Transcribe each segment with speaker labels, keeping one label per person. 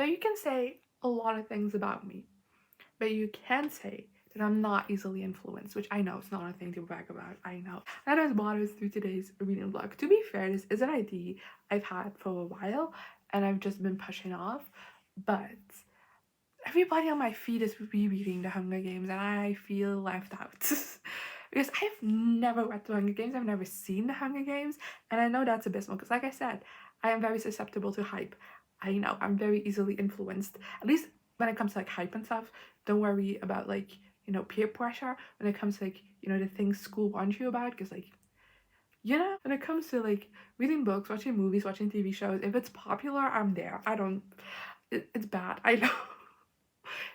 Speaker 1: So you can say a lot of things about me, but you can say that I'm not easily influenced, which I know is not a thing to brag about. I know. That has brought us through today's reading vlog. To be fair, this is an idea I've had for a while and I've just been pushing off, but everybody on my feed is rereading The Hunger Games and I feel left out. Because I've never read The Hunger Games, I've never seen The Hunger Games, and I know that's abysmal because, like I said, I am very susceptible to hype. I know, I'm very easily influenced, at least when it comes to like hype and stuff. Don't worry about like, you know, peer pressure when it comes to like, you know, the things school wants you about, because like, you know, when it comes to like reading books, watching movies, watching TV shows, if it's popular, I'm there. I don't, it's bad, I know.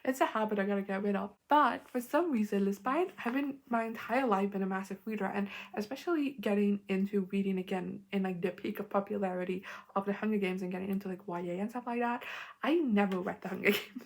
Speaker 1: It's a habit I gotta get rid of. But for some reason, despite having my entire life been a massive reader, and especially getting into reading again in like the peak of popularity of the Hunger Games and getting into like YA and stuff like that, I never read the Hunger Games.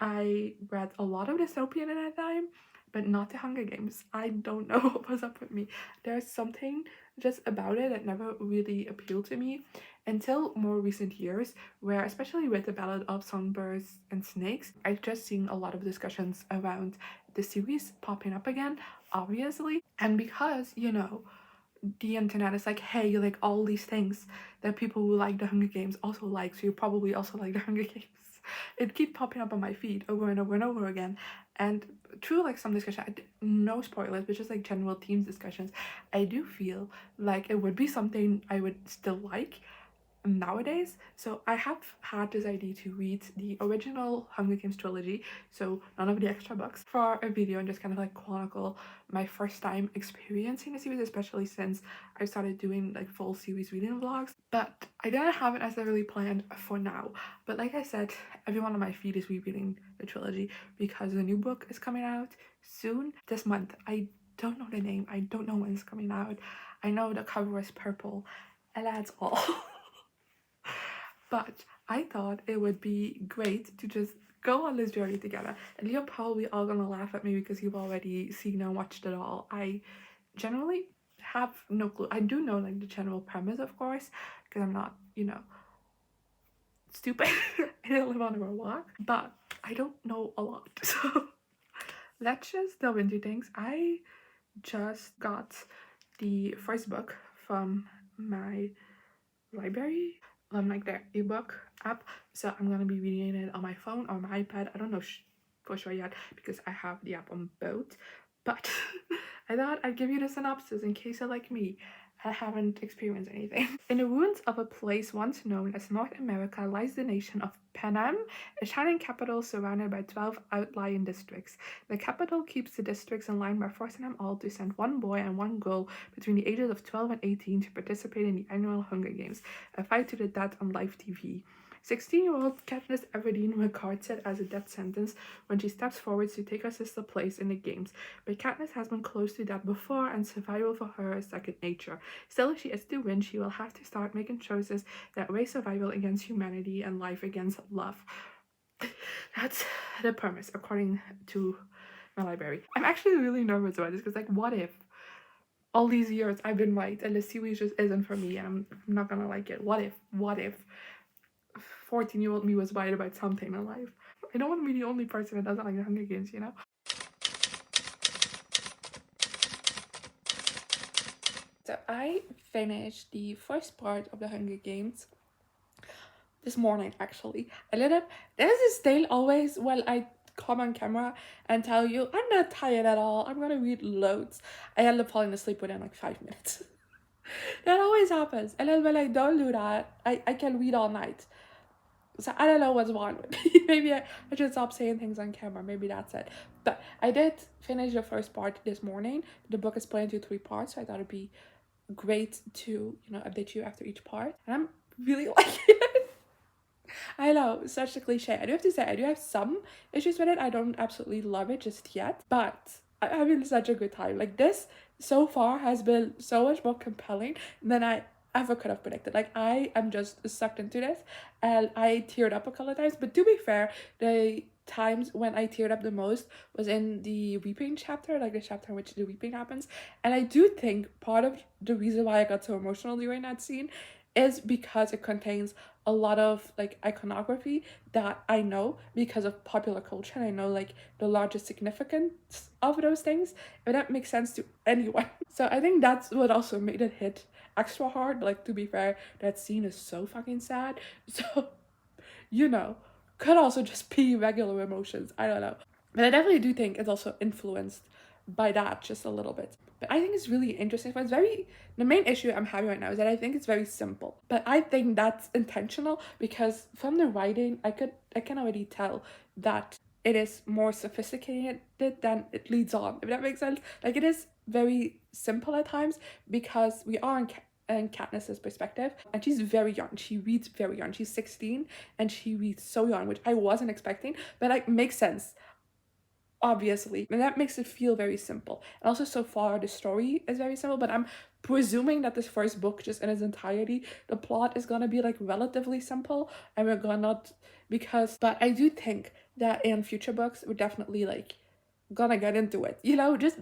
Speaker 1: I read a lot of dystopian in that time, but not the Hunger Games. I don't know what was up with me. There's something just about it that never really appealed to me until more recent years, where especially with the Ballad of Songbirds and Snakes, I've just seen a lot of discussions around the series popping up again, obviously. And because, you know, the internet is like, hey, you like all these things that people who like the Hunger Games also like, so you probably also like the Hunger Games. It keeps popping up on my feed over and over and over again. And through like some discussion, no spoilers, but just like general themes discussions, I do feel like it would be something I would still like nowadays. So I have had this idea to read the original Hunger Games trilogy, so none of the extra books, for a video and just kind of like chronicle my first time experiencing the series, especially since I started doing like full series reading vlogs. But I didn't have it necessarily planned for now. But like I said, everyone on my feed is rereading the trilogy because the new book is coming out soon this month. I don't know the name, I don't know when it's coming out. I know the cover is purple, and that's all. But I thought it would be great to just go on this journey together. And you're probably all gonna laugh at me because you've already seen and watched it all. I generally have no clue. I do know like the general premise, of course, because I'm not, you know, stupid. I didn't live under a rock, but I don't know a lot. So let's just delve into things. I just got the first book from my library, like their ebook app, so I'm gonna be reading it on my phone or my iPad. I don't know for sure yet because I have the app on both, but I thought I'd give you the synopsis in case you're like me. I haven't experienced anything. In the ruins of a place once known as North America lies the nation of Panem, a shining capital surrounded by 12 outlying districts. The capital keeps the districts in line by forcing them all to send one boy and one girl between the ages of 12 and 18 to participate in the annual Hunger Games, a fight to the death on live TV. 16-year-old Katniss Everdeen regards it as a death sentence when she steps forward to take her sister's place in the games, but Katniss has been close to that before and survival for her is second nature. Still, if she is to win, she will have to start making choices that weigh survival against humanity and life against love. That's the premise, according to my library. I'm actually really nervous about this because, like, what if all these years I've been right and the series just isn't for me and I'm not gonna like it? What if 14-year-old me was right about something in life? I don't want to be the only person that doesn't like the Hunger Games, you know? So I finished the first part of the Hunger Games this morning, actually. I lit up. There's this day always when I come on camera and tell you I'm not tired at all, I'm gonna read loads. I end up falling asleep within like 5 minutes. That always happens. And then when I don't do that, I can read all night. So I don't know what's wrong with me. Maybe I should stop saying things on camera. Maybe that's it. But I did finish the first part this morning. The book is split into 3 parts, so I thought it'd be great to, you know, update you after each part. And I'm really liking it. I know, such a cliche. I do have to say, I do have some issues with it. I don't absolutely love it just yet, but I'm having such a good time. Like, this so far has been so much more compelling than I ever could have predicted. Like, I am just sucked into this and I teared up a couple of times. But to be fair, the times when I teared up the most was in the weeping chapter, like the chapter in which the weeping happens. And I do think part of the reason why I got so emotional during that scene is because it contains a lot of like iconography that I know because of popular culture, and I know like the largest significance of those things, if that makes sense to anyone. So I think that's what also made it hit extra hard. Like, to be fair, that scene is so fucking sad. So, you know, could also just be regular emotions. I don't know. But I definitely do think it's also influenced by that just a little bit. But I think it's really interesting. But it's very, the main issue I'm having right now is that I think it's very simple. But I think that's intentional because from the writing, I can already tell that it is more sophisticated than it leads on, if that makes sense. Like, it is very simple at times because we are in Katniss's perspective, and she's very young. She reads very young. She's 16 and she reads so young, which I wasn't expecting, but like makes sense, obviously, and that makes it feel very simple. And also, so far the story is very simple, but I'm presuming that this first book, just in its entirety, the plot is gonna be like relatively simple, and we're gonna not, because, but I do think that in future books we're definitely like gonna get into it, you know, just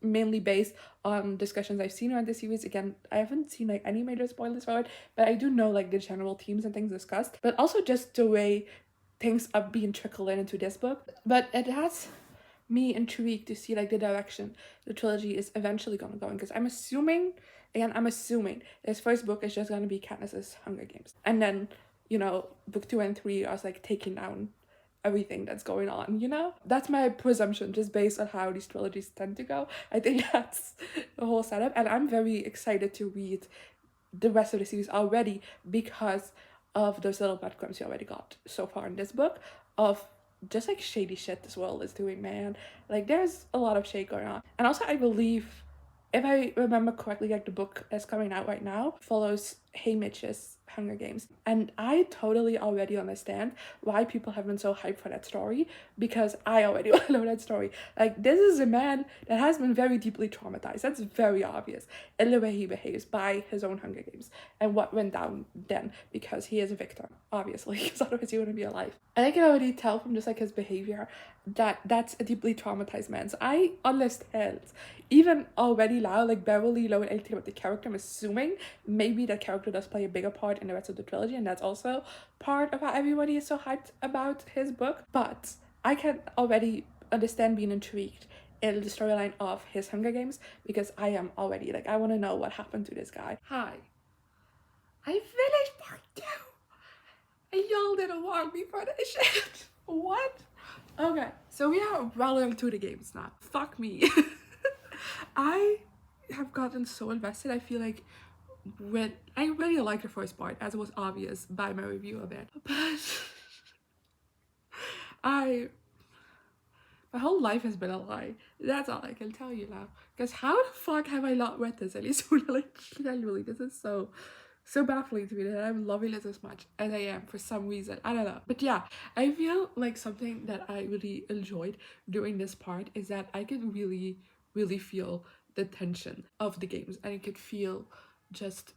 Speaker 1: mainly based on discussions I've seen around the series. Again, I haven't seen like any major spoilers for it, but I do know like the general themes and things discussed, but also just the way things are being trickled into this book. But it has me intrigued to see like the direction the trilogy is eventually gonna go in, because I'm assuming this first book is just gonna be Katniss's Hunger Games, and then, you know, book 2 and 3 are like taking down everything that's going on, you know? That's my presumption, just based on how these trilogies tend to go. I think that's the whole setup, and I'm very excited to read the rest of the series already because of those little breadcrumbs you already got so far in this book of just like shady shit this world is doing, man. Like, there's a lot of shade going on. And also, I believe, if I remember correctly, like the book that's coming out right now follows Haymitch's Hunger Games, and I totally already understand why people have been so hyped for that story, because I already know that story. Like, this is a man that has been very deeply traumatized. That's very obvious in the way he behaves by his own Hunger Games and what went down then, because he is a victim, obviously, because otherwise he wouldn't be alive. And I can already tell from just like his behavior that that's a deeply traumatized man. So I understand, even already now, like barely knowing anything about the character, I'm assuming maybe that character does play a bigger part in the rest of the trilogy, and that's also part of how everybody is so hyped about his book. But I can already understand being intrigued in the storyline of his Hunger Games, because I am already like, I want to know what happened to this guy. Hi, I finished part 2 and y'all didn't want me for this shit. What? Okay, so we are well into the games now. Fuck me. I have gotten so invested. I feel like when I really like the first part, as it was obvious by my review of it, but my whole life has been a lie. That's all I can tell you now. Because how the fuck have I not read this any sooner? Like, genuinely, this is so baffling to me that I'm loving it as much as I am for some reason. I don't know. But yeah, I feel like something that I really enjoyed doing this part is that I could really, really feel the tension of the games, and I could feel just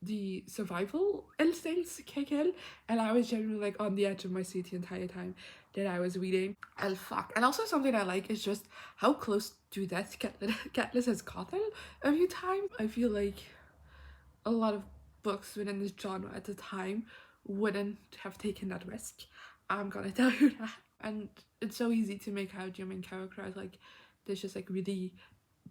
Speaker 1: the survival instincts kick in, and I was genuinely like on the edge of my seat the entire time that I was reading. And fuck. And also something I like is just how close to death Katniss has gotten a few times. I feel like a lot of books within this genre at the time wouldn't have taken that risk. I'm gonna tell you that. And it's so easy to make out your main character as like this just like really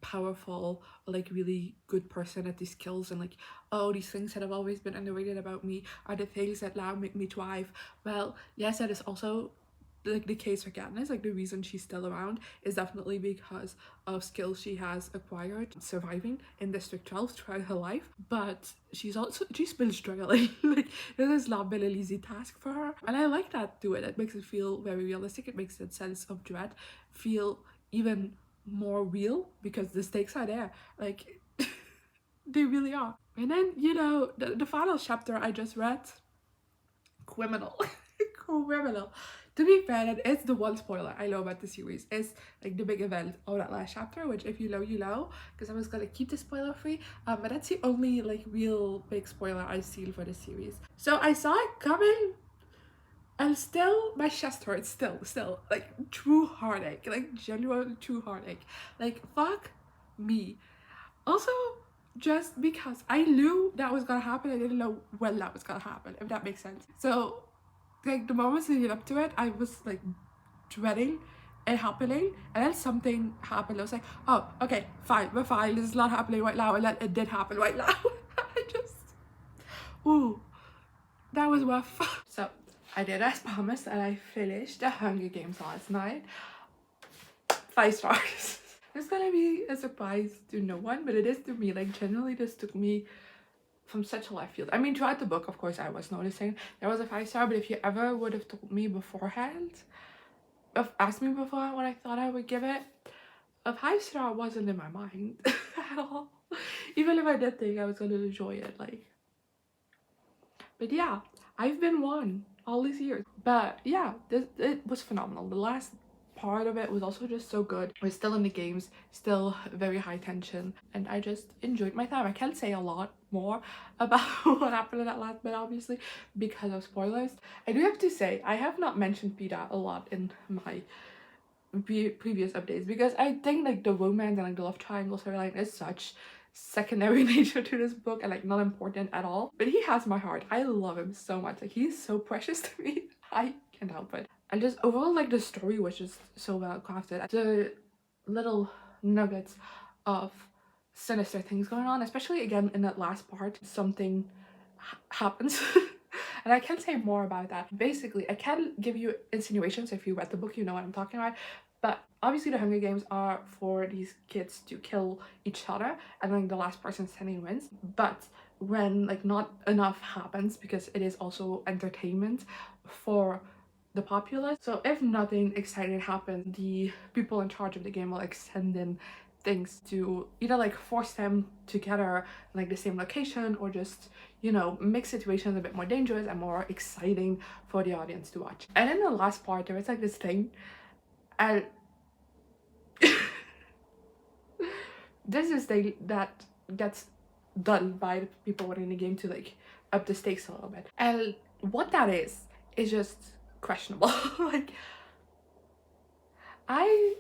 Speaker 1: powerful, like really good person at these skills, and like, oh, these things that have always been underrated about me are the things that now make me thrive. Well, yes, that is also like the case for Katniss. Like, the reason she's still around is definitely because of skills she has acquired surviving in District 12 throughout her life, but she's been struggling. Like, this has not been an easy task for her, and I like that to it. It makes it feel very realistic. It makes that sense of dread feel even more real, because the stakes are there, like they really are. And then, you know, the final chapter I just read, criminal. Criminal. To be fair, that is the one spoiler I know about the series, is like the big event of that last chapter, which if you know, you know, because I was gonna keep the spoiler free, but that's the only like real big spoiler I've seen for the series. So I saw it coming, and still my chest hurts, still like true heartache, like genuine true heartache. Like, fuck me. Also, just because I knew that was gonna happen. I didn't know when that was gonna happen, if that makes sense. So like the moments leading up to it, I was like dreading it happening, and then something happened. I was like, oh, okay, fine, we're fine, this is not happening right now, and then it did happen right now. I just, ooh, that was rough. So I did as promised, and I finished the Hunger Games last night. 5 stars. It's gonna be a surprise to no one, but it is to me. Like, generally this took me from such a left field. I mean, throughout the book, of course, I was noticing there was a 5 star, but if you ever would have told me beforehand, asked me before what I thought I would give it, a 5 star wasn't in my mind at all. Even if I did think I was gonna enjoy it, like. But yeah, I've been one all these years. But yeah, it was phenomenal. The last part of it was also just so good. We're still in the games, still very high tension, and I just enjoyed my time. I can't say a lot more about what happened in that last bit, obviously, because of spoilers. I do have to say, I have not mentioned Peta a lot in my previous updates, because I think like the romance and like the love triangle storyline is such secondary nature to this book and like not important at all, but he has my heart. I love him so much. Like, he's so precious to me. I can't help it. And just overall, like, the story was just so well crafted. The little nuggets of sinister things going on, especially again in that last part, something happens. And I can't say more about that. Basically, I can give you insinuations. If you read the book, you know what I'm talking about. But obviously the Hunger Games are for these kids to kill each other, and then the last person standing wins. But when like not enough happens, because it is also entertainment for the populace, so if nothing exciting happens, the people in charge of the game will like send in things to either like force them together in like the same location, or just, you know, make situations a bit more dangerous and more exciting for the audience to watch. And in the last part, there was like this thing, and this is thing that gets done by the people winning the game to like up the stakes a little bit, and what that is just questionable. Like, I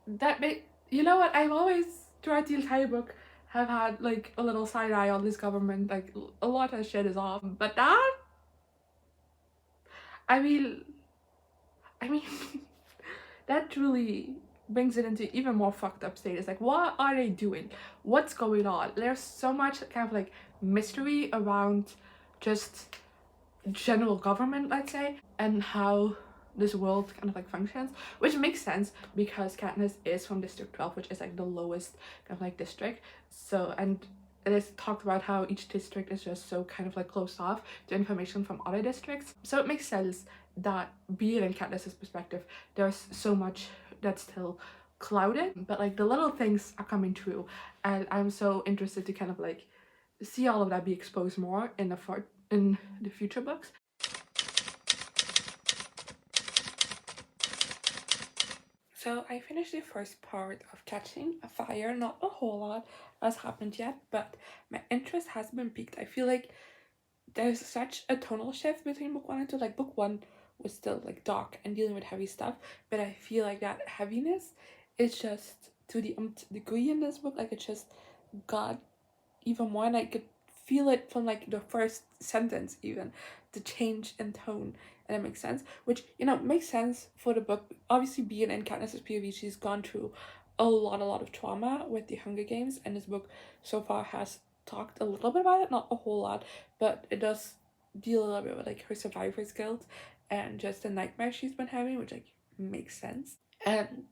Speaker 1: that may, you know what, I've always throughout the entire book have had like a little side eye on this government. Like, a lot of shit is off, but that, I mean I mean that truly brings it into even more fucked up status. Like, what are they doing? What's going on? There's so much kind of like mystery around just general government, let's say, and how this world kind of like functions, which makes sense because Katniss is from District 12, which is like the lowest kind of like district. So, and it is talked about how each district is just so kind of like closed off to information from other districts. So it makes sense that, be it in Katniss's perspective, there's so much that's still clouded, but like the little things are coming true, and I'm so interested to kind of like see all of that be exposed more in the future books. So I finished the first part of Catching a Fire. Not a whole lot has happened yet, but my interest has been piqued. I feel like there's such a tonal shift between book 1 and 2. Like, book 1 was still like dark and dealing with heavy stuff, but I feel like that heaviness is just to the degree in this book. Like, it just got even more, and I could feel it from like the first sentence, even the change in tone, and it makes sense, which, you know, makes sense for the book. Obviously, being in Katniss's POV, she's gone through a lot of trauma with the Hunger Games, and this book so far has talked a little bit about it, not a whole lot, but it does deal a little bit with like her survivor's guilt and just the nightmare she's been having, which like makes sense. And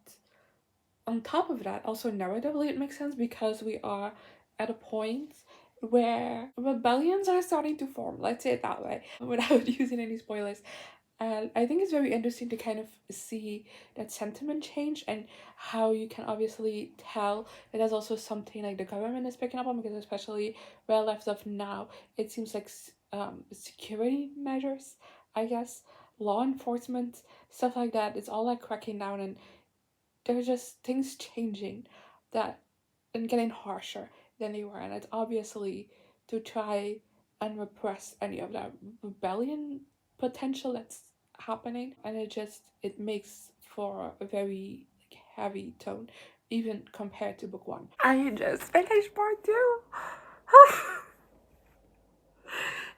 Speaker 1: on top of that, also narratively it makes sense because we are at a point where rebellions are starting to form, let's say it that way, without using any spoilers. And I think it's very interesting to kind of see that sentiment change, and how you can obviously tell that there's also something like the government is picking up on, because especially where I left off now, it seems like security measures, I guess, law enforcement, stuff like that, it's all like cracking down, and there's just things changing that and getting harsher than they were, and it's obviously to try and repress any of that rebellion potential that's happening, and it makes for a very like heavy tone, even compared to book one. I just finished part two.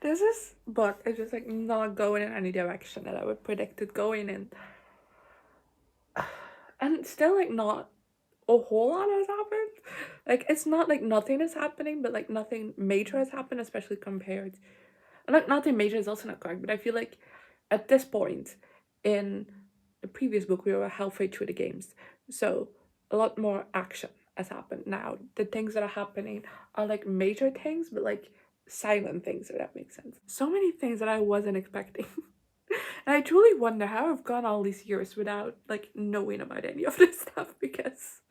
Speaker 1: This book is just like not going in any direction that I would predict it going in. And still like not a whole lot has happened. Like it's not like nothing is happening, but like nothing major has happened, especially compared. Like nothing major is also not correct, but I feel like at this point in the previous book we were halfway through the games. So a lot more action has happened now. The things that are happening are like major things, but like silent things, if that makes sense. So many things that I wasn't expecting. And I truly wonder how I've gone all these years without like knowing about any of this stuff, because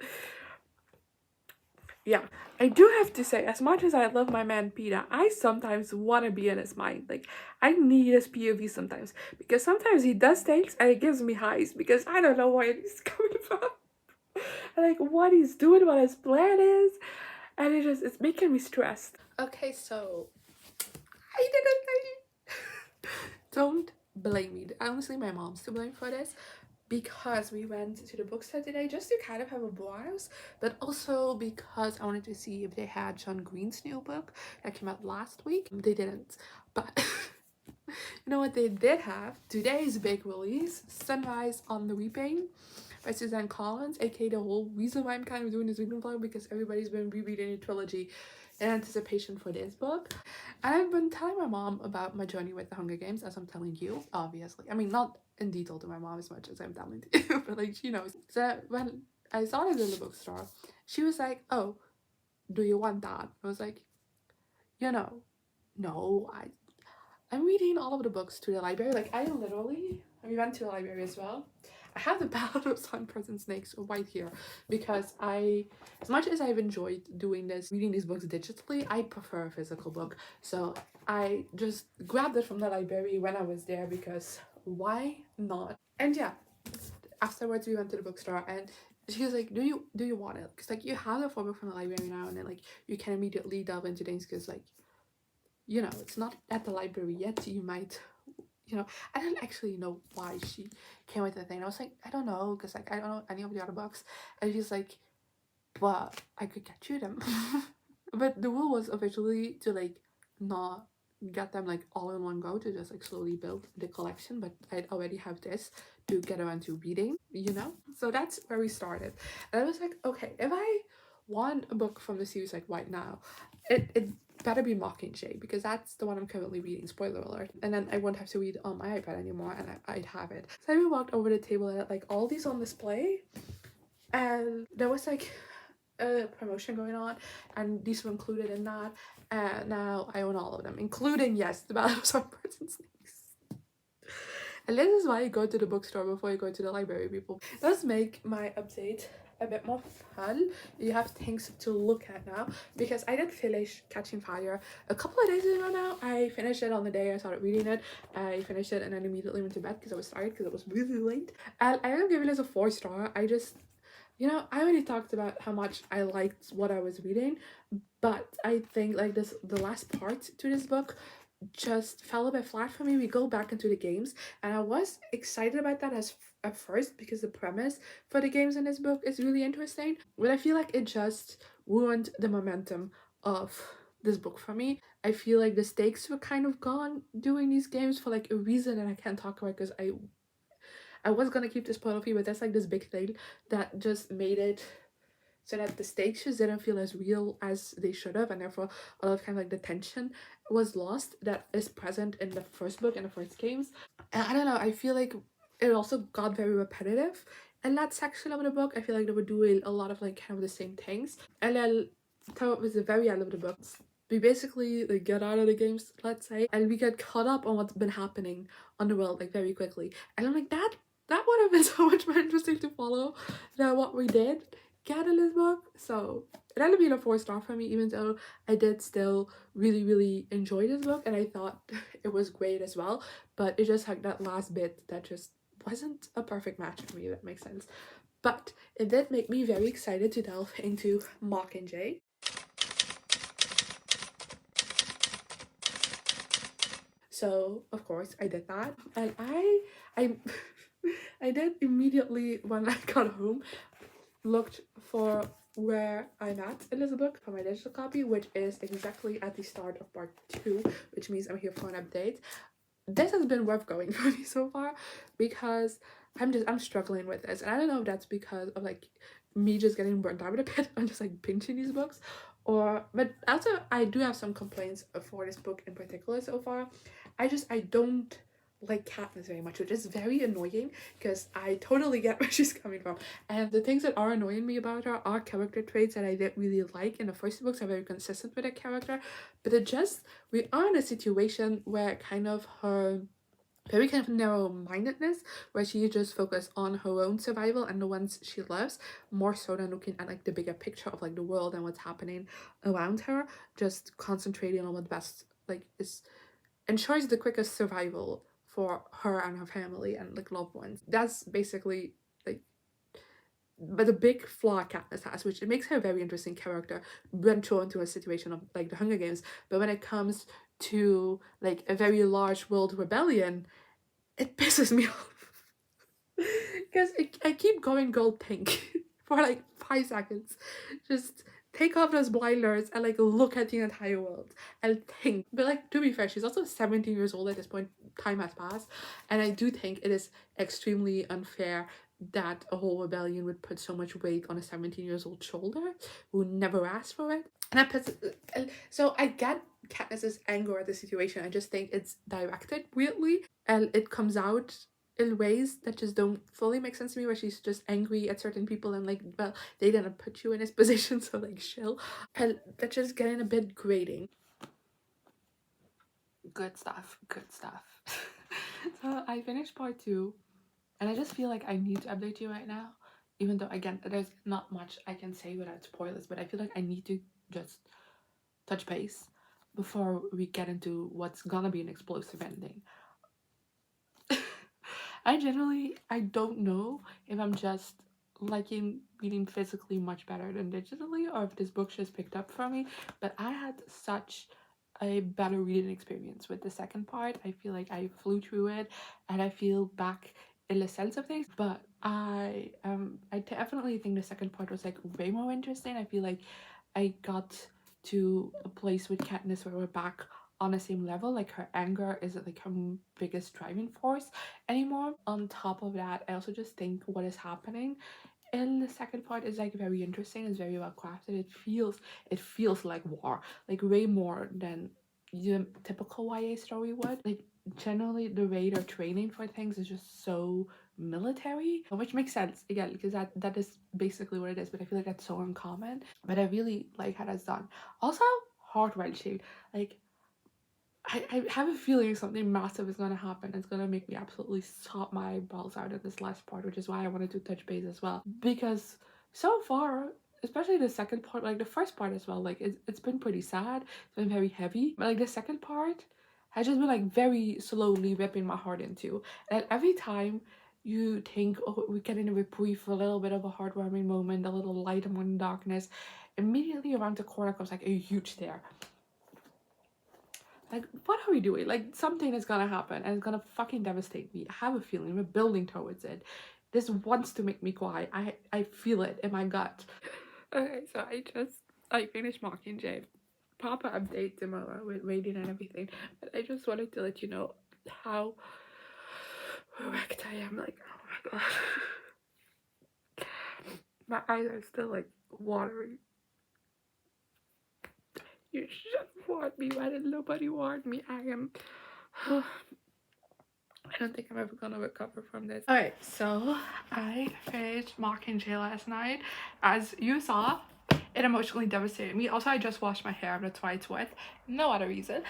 Speaker 1: yeah, I do have to say, as much as I love my man Peter, I sometimes want to be in his mind. Like, I need his POV sometimes, because sometimes he does things and it gives me highs because I don't know where he's coming from, like what he's doing, what his plan is, and it's making me stressed. Okay, so I didn't. Don't blame me. Honestly, my mom's to blame for this, because we went to the bookstore today just to kind of have a browse, but also because I wanted to see if they had John Green's new book that came out last week. They didn't, but you know what they did have? Today's big release, Sunrise on the Reaping by Suzanne, aka the whole reason why I'm kind of doing this reading vlog, because everybody's been rereading the trilogy in anticipation for this book. And I've been telling my mom about my journey with the Hunger Games, as I'm telling you, obviously. I mean, not in detail to my mom as much as I'm telling to you, but like she knows. So when I saw it in the bookstore, she was like, "Oh, do you want that?" I was like, "You know, no, I'm reading all of the books to the library. Like we went to the library as well. I have the Ballad of Songbirds and Snakes right here, because as much as I've enjoyed doing this, reading these books digitally, I prefer a physical book. So I just grabbed it from the library when I was there, because why not? And yeah, afterwards we went to the bookstore and she was like, do you want it? Because like you have the book from the library now, and then like you can immediately delve into things, because like, you know, it's not at the library yet. You might, you know, I don't actually know why she came with the thing. I was like, I don't know, because like I don't know any of the other books. And she's like, but I could get you them. But the rule was officially to like not get them like all in one go, to just like slowly build the collection. But I'd already have this to get around to reading, you know? So that's where we started. And I was like, okay, if I want a book from the series like right now, it better be Mockingjay, because that's the one I'm currently reading, spoiler alert. And then I won't have to read on my iPad anymore, and I'd have it. So we walked over the table and had like all these on display, and there was like a promotion going on, and these were included in that, and now I own all of them, including, yes, the Ballad of Songbirds and Snakes. And this is why you go to the bookstore before you go to the library, people. It does make my update a bit more fun. You have things to look at now, because I did finish Catching Fire a couple of days ago now. I finished it on the day I started reading it. I finished it and then immediately went to bed because I was tired, because it was really late. And I am giving this a 4-star. I just, you know, I already talked about how much I liked what I was reading, but I think like the last part to this book just fell a bit flat for me. We go back into the games, and I was excited about that at first, because the premise for the games in this book is really interesting, but I feel like it just ruined the momentum of this book for me. I feel like the stakes were kind of gone doing these games for like a reason that I can't talk about, because I was gonna keep this spoiler free, but that's like this big thing that just made it so that the stakes just didn't feel as real as they should have, and therefore a lot of kind of like the tension was lost that is present in the first book and the first games. And I don't know, I feel like it also got very repetitive in that section of the book. I feel like they were doing a lot of like kind of the same things, and then towards the very end of the book we basically like get out of the games, let's say, and we get caught up on what's been happening on the world like very quickly, and I'm like, that would have been so much more interesting to follow than what we did get in this book. So it ended up being a 4-star for me, even though I did still really enjoy this book, and I thought it was great as well, but it just had that last bit that just wasn't a perfect match for me, if that makes sense. But it did make me very excited to delve into Mockingjay. So of course I did that, and I I did immediately when I got home looked for where I'm at in this book for my digital copy, which is exactly at the start of part 2, which means I'm here for an update. This has been worth going for me so far because I'm struggling with this, and I don't know if that's because of like me just getting burnt out a bit on just like pinching these books, or but also I do have some complaints for this book in particular so far. I don't like Katniss very much, which is very annoying because I totally get where she's coming from. And the things that are annoying me about her are character traits that I didn't really like in the first books, are very consistent with her character. But it just, we are in a situation where kind of her very kind of narrow-mindedness, where she just focused on her own survival and the ones she loves, more so than looking at like the bigger picture of like the world and what's happening around her, just concentrating on what best like is ensures the quickest survival for her and her family and like loved ones. That's basically like, but the big flaw Katniss has, which it makes her a very interesting character when thrown into a situation of like the Hunger Games. But when it comes to like a very large world rebellion, it pisses me off because I keep going gold pink for like 5 seconds. Just take off those blinders and like look at the entire world and think. But like, to be fair, she's also 17 years old at this point. Time has passed, and I do think it is extremely unfair that a whole rebellion would put so much weight on a 17 years old shoulder who never asked for it. And that puts, so I get Katniss's anger at the situation. I just think it's directed weirdly, and it comes out in ways that just don't fully make sense to me, where she's just angry at certain people and like, well, they didn't put you in this position, so like chill. And that's just getting a bit grating. Good stuff, good stuff. So I finished part 2, and I just feel like I need to update you right now, even though again there's not much I can say without spoilers, but I feel like I need to just touch base before we get into what's gonna be an explosive ending. I don't know if I'm just liking reading physically much better than digitally, or if this book just picked up for me, but I had such a better reading experience with the second part. I feel like I flew through it and I feel back in the sense of things, but I definitely think the second part was like way more interesting. I feel like I got to a place with Katniss where we're back on the same level. Like, her anger isn't like her biggest driving force anymore. On top of that, I also just think what is happening in the second part is like very interesting. It's very well crafted. It feels like war, like way more than the typical YA story would. Like, generally the way they're training for things is just so military, which makes sense again because that is basically what it is, but I feel like that's so uncommon. But I really like how that's done. Also, heart-wrenching. Like, I have a feeling something massive is gonna happen. It's gonna make me absolutely sob my eyeballs out at this last part, which is why I wanted to touch base as well. Because so far, especially the second part, like the first part as well, like it's been pretty sad. It's been very heavy. But like the second part has just been like very slowly ripping my heart into. And every time you think, oh, we're getting a reprieve for a little bit of a heartwarming moment, a little light among the darkness, immediately around the corner comes like a huge stare. Like, what are we doing? Like, something is gonna happen and it's gonna fucking devastate me. I have a feeling we're building towards it. This wants to make me cry. I feel it in my gut. Okay, so I finished Mockingjay. Proper update tomorrow with rating and everything. But I just wanted to let you know how wrecked I am. Like, oh my god. My eyes are still like watery. You should warn me. Why did nobody warn me? I don't think I'm ever gonna recover from this. Alright, so I finished Mockingjay last night. As you saw, it emotionally devastated me. Also, I just washed my hair, that's why it's wet. No other reason.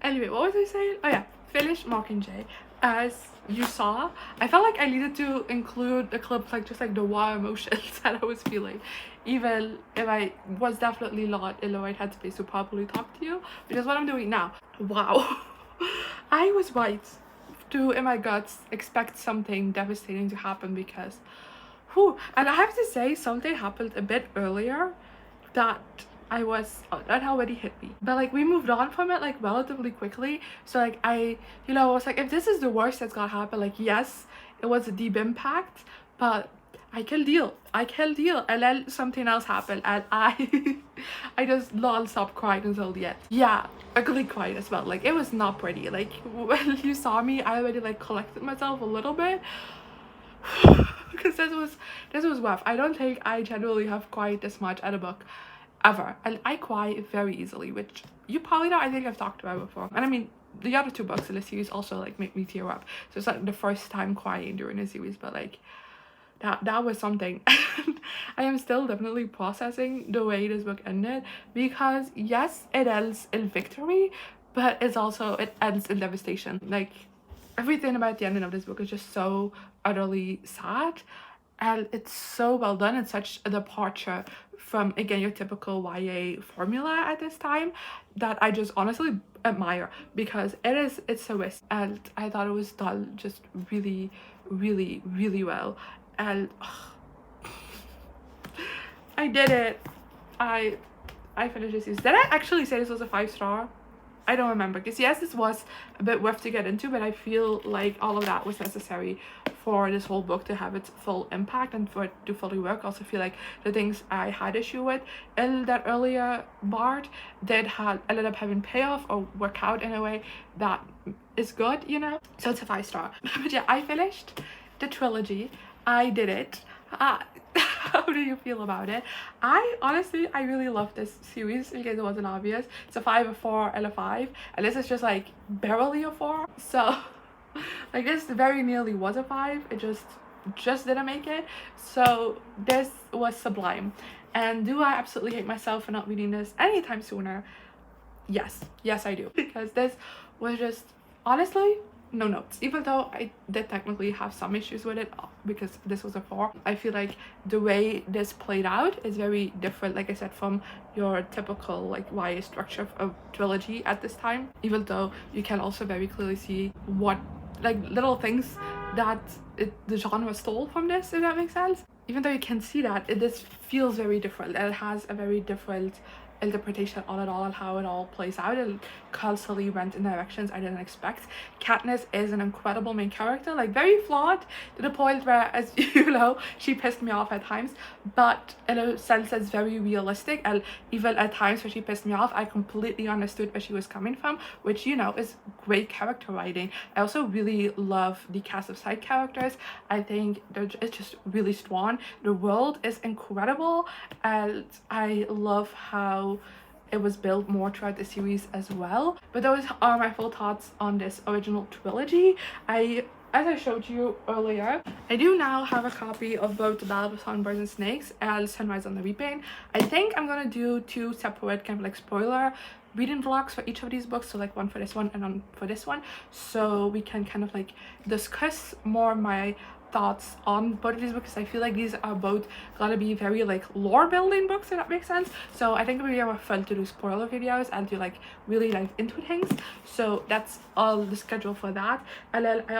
Speaker 1: Anyway, what was I saying? Oh yeah, finished Mockingjay. As you saw, I felt like I needed to include a clip like just like the raw emotions that I was feeling, even if I was definitely not in the right headspace to properly talk to you, which is what I'm doing now. Wow. I was right to, in my guts, expect something devastating to happen because, whew, and I have to say something happened a bit earlier that that already hit me, but like we moved on from it like relatively quickly. So like I was like, if this is the worst that's gonna happen, like yes, it was a deep impact, but I can deal. And then something else happened, and I I just non-stop cried until the end. Yeah, ugly cried as well. Like, it was not pretty. Like, when you saw me, I already like collected myself a little bit because this was rough. I don't think I generally have cried this much at a book ever, and I cry very easily, which you probably know. I think I've talked about before. And I mean, the other two books in the series also like make me tear up, so it's like the first time crying during the series, but like that was something. I am still definitely processing the way this book ended, because yes, it ends in victory, but it ends in devastation. Like, everything about the ending of this book is just so utterly sad, and it's so well done. It's such a departure from, again, your typical YA formula at this time, that I just honestly admire, because it's a risk, and I thought it was done just really, really, really well. And I did it. I finished this series. Did I actually say this was a 5-star? I don't remember, because yes, this was a bit rough to get into, but I feel like all of that was necessary for this whole book to have its full impact and for it to fully work. I also feel like the things I had issue with in that earlier part ended up having payoff or work out in a way that is good, you know? So it's a 5-star. But yeah, I finished the trilogy. I did it. How do you feel about it? I really love this series, in case it wasn't obvious. It's a 5, a 4, and a 5, and this is just like barely a 4. So like, this very nearly was a 5. It just didn't make it. So this was sublime. And do I absolutely hate myself for not reading this anytime sooner? Yes I do, because this was just, honestly, no notes. Even though I did technically have some issues with it, because this was a 4, I feel like the way this played out is very different, like I said, from your typical like YA structure of trilogy at this time. Even though you can also very clearly see what like little things that the genre stole from this, if that makes sense. Even though you can see that, this feels very different, and it has a very different interpretation on it all and how it all plays out. It constantly went in directions I didn't expect. Katniss is an incredible main character, like very flawed to the point where, as you know, she pissed me off at times, but in a sense that's very realistic. And even at times where she pissed me off, I completely understood where she was coming from, which, you know, is great character writing. I also really love the cast of side characters. I think it's just really strong. The world is incredible, and I love how it was built more throughout the series as well. But those are my full thoughts on this original trilogy. As I showed you earlier, I do now have a copy of both The Ballad of Songbirds and Snakes and Sunrise on the Reaping. I think I'm gonna do 2 separate kind of like spoiler reading vlogs for each of these books, so like one for this one and one for this one, so we can kind of like discuss more my thoughts on both of these books. I feel like these are both gonna be very like lore building books, if that makes sense. So I think it would be more fun to do spoiler videos and to like really dive into things. So that's all the schedule for that. And then I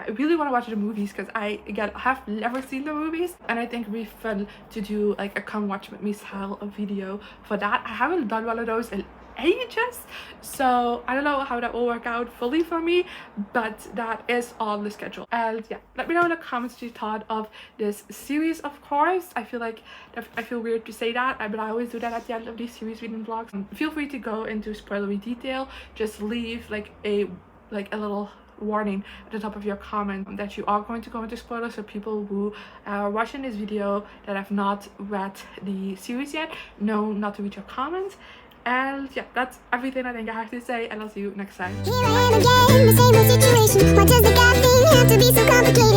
Speaker 1: really want to watch the movies, because I have never seen the movies, and I think it'd be fun to do like a come watch with me style of video for that. I haven't done one of those in ages, so I don't know how that will work out fully for me, but that is on the schedule. And yeah, let me know in the comments what you thought of this series. Of course, I feel weird to say that, but I always do that at the end of these series reading vlogs. Feel free to go into spoilery detail. Just leave like a little warning at the top of your comment that you are going to go into spoilers, so people who are watching this video that have not read the series yet know not to read your comments. And yeah, that's everything I think I have to say, and I'll see you next time. Here I am again, the same old situation. Why does the God thing have to be so complicated?